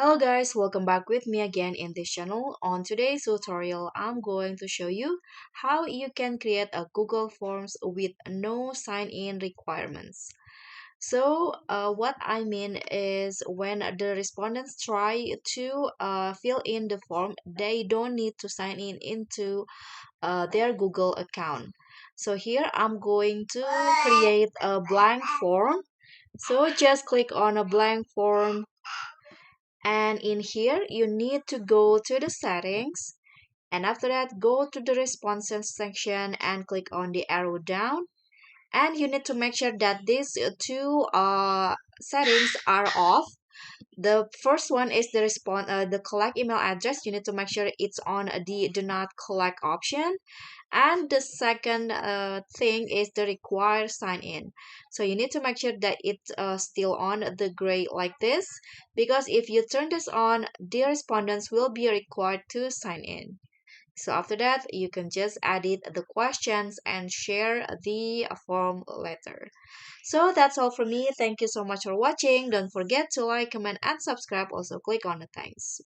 Hello guys, welcome back with me again in this channel. On today's tutorial, I'm going to show you how you can create a Google Forms with no sign-in requirements. What I mean is when the respondents try to fill in the form, they don't need to sign in into their Google account. So here I'm going to create a blank form. So just click on a blank form, and in here you need to go to the settings, and after that go to the responses section and click on the arrow down, and you need to make sure that these two settings are off. The first one is the collect email address. You need to make sure it's on the do not collect option. And the second thing is the require sign in. So you need to make sure that it's still on the gray like this, because if you turn this on, the respondents will be required to sign in. So after that, you can just edit the questions and share the form later. So that's all from me. Thank you so much for watching. Don't forget to like, comment, and subscribe. Also click on the thanks.